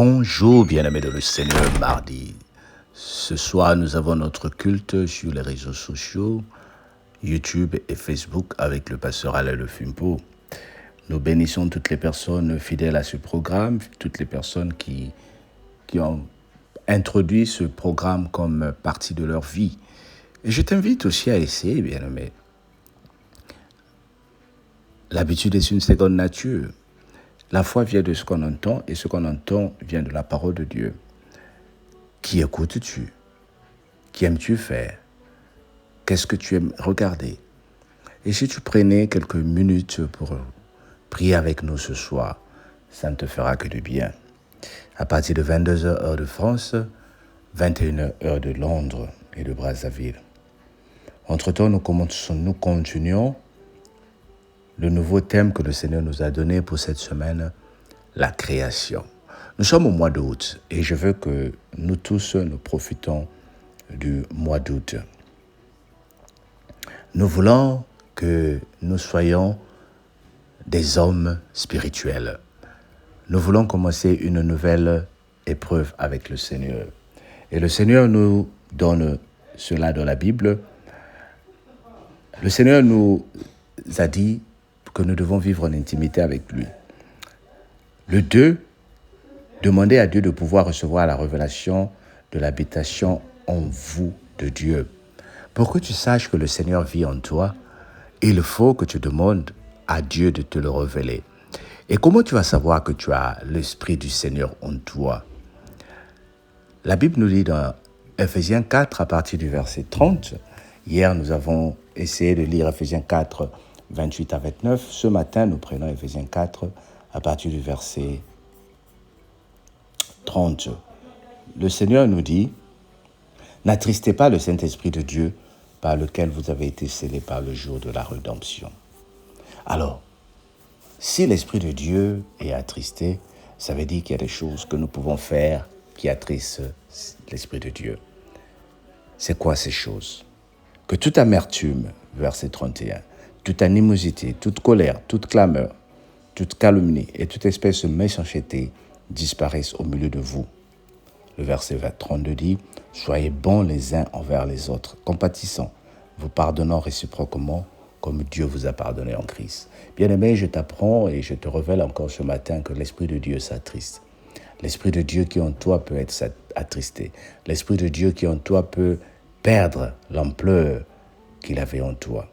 Bonjour bien-aimés de le Seigneur, mardi. Ce soir, nous avons notre culte sur les réseaux sociaux, YouTube et Facebook avec le pasteur Alain Le Fimpo. Nous bénissons toutes les personnes fidèles à ce programme, toutes les personnes qui ont introduit ce programme comme partie de leur vie. Et je t'invite aussi à essayer, bien-aimé. L'habitude est une seconde nature. La foi vient de ce qu'on entend et ce qu'on entend vient de la parole de Dieu. Qui écoutes-tu? Qui aimes-tu faire? Qu'est-ce que tu aimes regarder? Et si tu prenais quelques minutes pour prier avec nous ce soir, ça ne te fera que du bien. À partir de 22h heure de France, 21h heure de Londres et de Brazzaville. Entre-temps, nous continuons le nouveau thème que le Seigneur nous a donné pour cette semaine, la création. Nous sommes au mois d'août et je veux que nous tous nous profitons du mois d'août. Nous voulons que nous soyons des hommes spirituels. Nous voulons commencer une nouvelle épreuve avec le Seigneur. Et le Seigneur nous donne cela dans la Bible. Le Seigneur nous a dit que nous devons vivre en intimité avec lui. Le 2, demander à Dieu de pouvoir recevoir la révélation de l'habitation en vous de Dieu. Pour que tu saches que le Seigneur vit en toi, il faut que tu demandes à Dieu de te le révéler. Et comment tu vas savoir que tu as l'Esprit du Seigneur en toi? La Bible nous dit dans Ephésiens 4 à partir du verset 30. Hier, nous avons essayé de lire Ephésiens 4, 28 à 29. Ce matin, nous prenons Ephésiens 4 à partir du verset 30. Le Seigneur nous dit, « N'attristez pas le Saint-Esprit de Dieu par lequel vous avez été scellés par le jour de la rédemption. » Alors, si l'Esprit de Dieu est attristé, ça veut dire qu'il y a des choses que nous pouvons faire qui attristent l'Esprit de Dieu. C'est quoi ces choses? Que toute amertume, verset 31, toute animosité, toute colère, toute clameur, toute calomnie et toute espèce de méchanceté disparaissent au milieu de vous. Le verset 32 dit, « Soyez bons les uns envers les autres, compatissants, vous pardonnant réciproquement comme Dieu vous a pardonné en Christ. » Bien-aimé, je t'apprends et je te révèle encore ce matin que l'Esprit de Dieu s'attriste. L'Esprit de Dieu qui en toi peut être attristé. L'Esprit de Dieu qui en toi peut perdre l'ampleur qu'il avait en toi.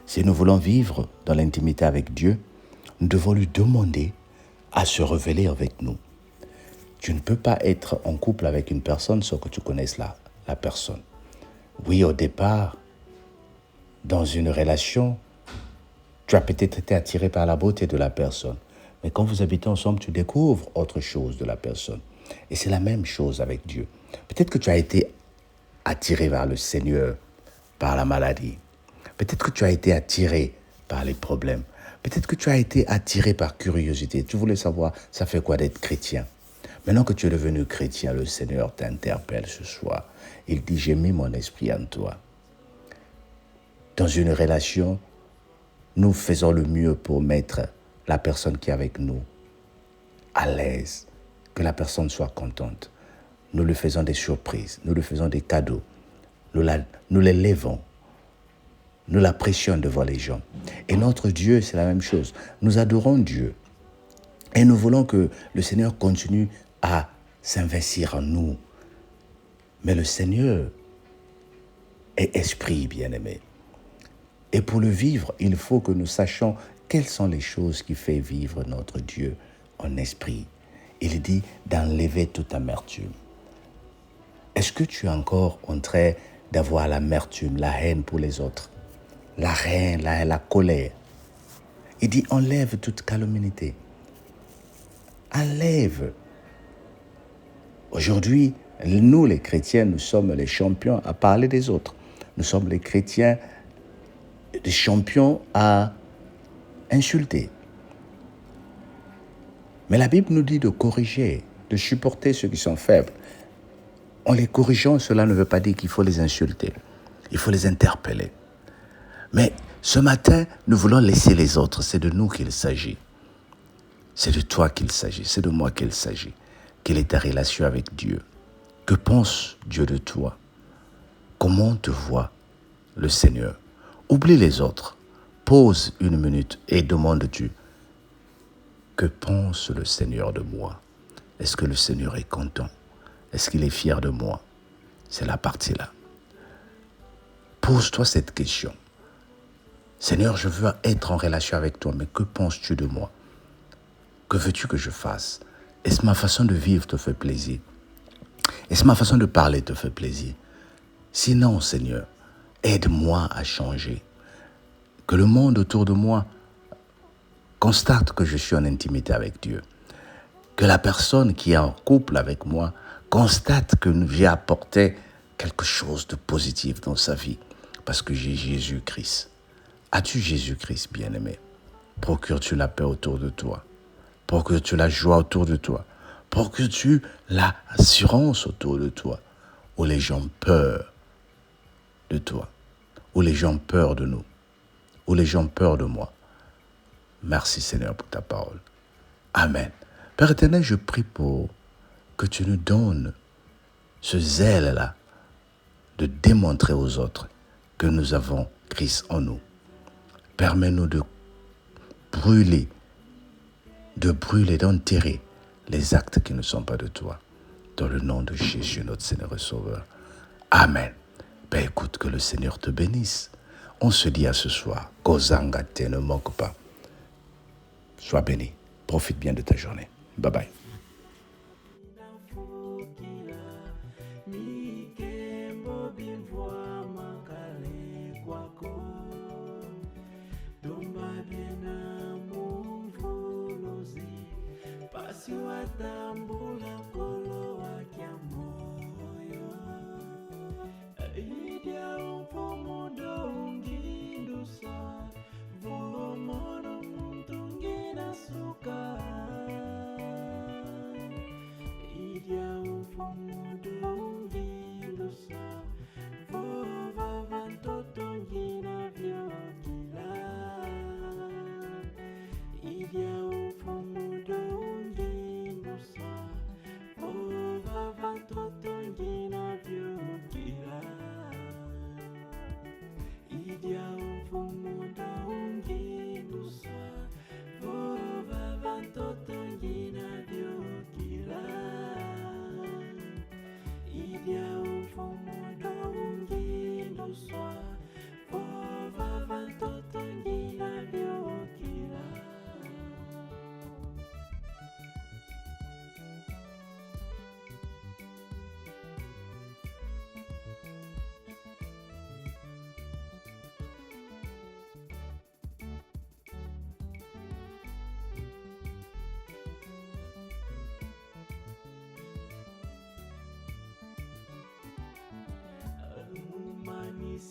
Si nous voulons vivre dans l'intimité avec Dieu, nous devons lui demander à se révéler avec nous. Tu ne peux pas être en couple avec une personne sans que tu connaisses la personne. Oui, au départ, dans une relation, tu as peut-être été attiré par la beauté de la personne. Mais quand vous habitez ensemble, tu découvres autre chose de la personne. Et c'est la même chose avec Dieu. Peut-être que tu as été attiré vers le Seigneur par la maladie. Peut-être que tu as été attiré par les problèmes. Peut-être que tu as été attiré par curiosité. Tu voulais savoir, ça fait quoi d'être chrétien? Maintenant que tu es devenu chrétien, le Seigneur t'interpelle ce soir. Il dit, j'ai mis mon esprit en toi. Dans une relation, nous faisons le mieux pour mettre la personne qui est avec nous à l'aise, que la personne soit contente. Nous lui faisons des surprises, nous lui faisons des cadeaux, nous l'élèvons, nous l'apprécions devant les gens. Et notre Dieu, c'est la même chose. Nous adorons Dieu et nous voulons que le Seigneur continue à s'investir en nous. Mais le Seigneur est esprit, bien-aimé. Et pour le vivre, il faut que nous sachions quelles sont les choses qui font vivre notre Dieu en esprit. Il dit d'enlever toute amertume. Est-ce que tu es encore en train d'avoir l'amertume, la haine pour les autres? La haine, la colère. Il dit enlève toute calomnie. Enlève. Aujourd'hui, nous les chrétiens, nous sommes les champions à parler des autres. Nous sommes les chrétiens, des champions à insulter. Mais la Bible nous dit de corriger, de supporter ceux qui sont faibles. En les corrigeant, cela ne veut pas dire qu'il faut les insulter. Il faut les interpeller. Mais ce matin, nous voulons laisser les autres. C'est de nous qu'il s'agit. C'est de toi qu'il s'agit, c'est de moi qu'il s'agit. Quelle est ta relation avec Dieu? Que pense Dieu de toi? Comment te voit le Seigneur? Oublie les autres. Pose une minute et demande Dieu. Que pense le Seigneur de moi? Est-ce que le Seigneur est content? Est-ce qu'il est fier de moi? C'est la partie là. Pose-toi cette question. Seigneur, je veux être en relation avec toi, mais que penses-tu de moi? Que veux-tu que je fasse? Est-ce que ma façon de vivre te fait plaisir? Est-ce que ma façon de parler te fait plaisir? Sinon, Seigneur, aide-moi à changer. Que le monde autour de moi constate que je suis en intimité avec Dieu. Que la personne qui est en couple avec moi constate que j'ai apporté quelque chose de positif dans sa vie parce que j'ai Jésus-Christ. As-tu Jésus-Christ, bien-aimé? Procures-tu la paix autour de toi? Procures-tu la joie autour de toi? Procures-tu l'assurance autour de toi? Où les gens ont peur de toi? Où les gens ont peur de nous? Où les gens ont peur de moi? Merci Seigneur pour ta parole. Amen. Père éternel, je prie pour que tu nous donnes ce zèle-là de démontrer aux autres que nous avons Christ en nous. Permets-nous de brûler, d'enterrer les actes qui ne sont pas de toi. Dans le nom de Jésus, notre Seigneur et Sauveur. Amen. Ben écoute, que le Seigneur te bénisse. On se dit à ce soir. Kozangate, ne manque pas. Sois béni. Profite bien de ta journée. Bye bye. Watambula kolo wakia moyo idia upomudo ungindusa vomono muntungina suka idia upomudo ungindusa vova vantoto ngina vyokila idia upomudo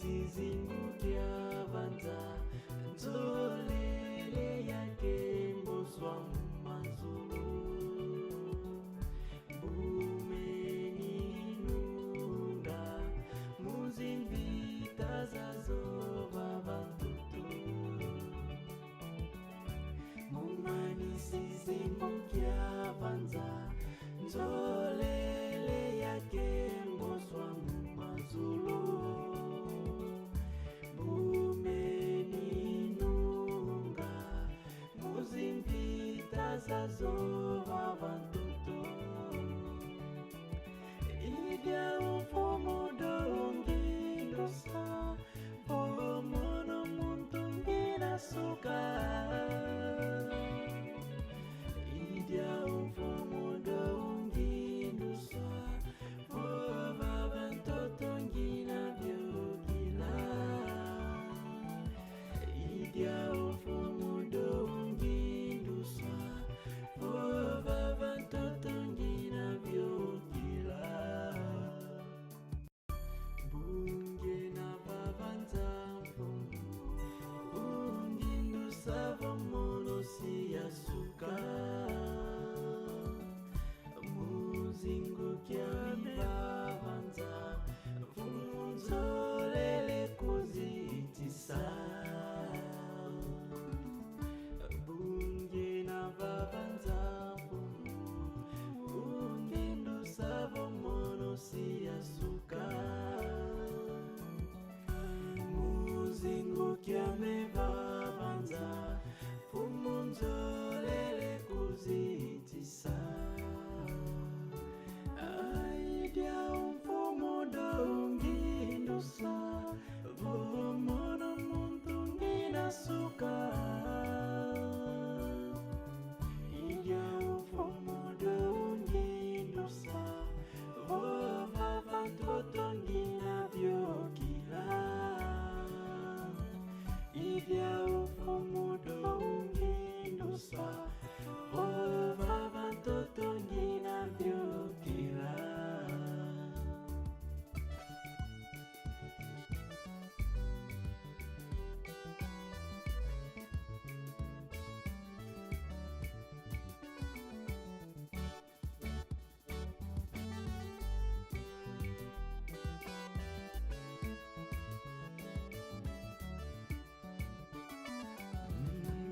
Sizingukiavanza nzolele yake mboswa mazulu bumeninunga muzimbita zazova vantutu mumani sizingukiavanza nzolele yake mboswa mazulu Zazova vantutu idia ufomudo ungindusa vomono muntungina suka idia ufomudo ungindusa vova vantoto ngina vyokila idia ufomudo ungindusa Bunge na babanza, ungindu savo mo.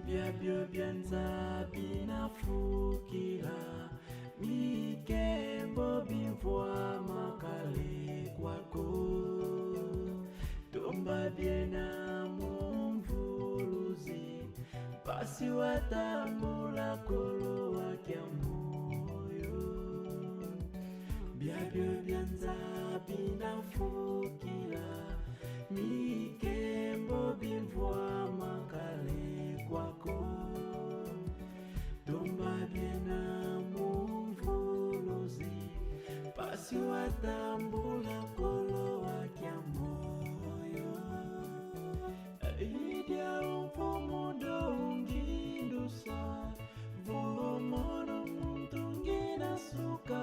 byabyo byanza binafukila mikembo bimvwa makale kwako tomba byena mumvuluzi basi watambula kolo wakya moyo byabyo byanza binafukila mikembo bimvwa makale kwako tomba byena mumvuluzi basi watambula kolo wakya moyo idya umfumudo ungindusa vomono muntungina suka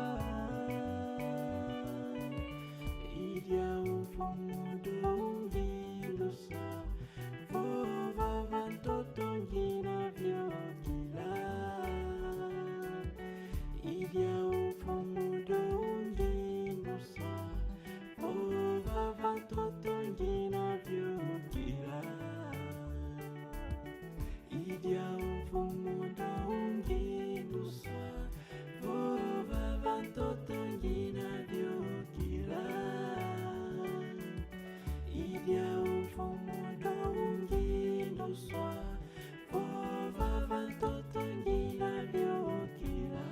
idya umfumudo ungindusa vova vantoto ngina vyokila idya umfumudo ungindusa vova vantoto ngina vyokila idya umfumudo ungindusa vova vantoto ngina vyokila idya umfumudo ungindusa vova vantoto ngina vyokila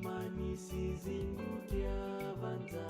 Manisi zingu dia vanza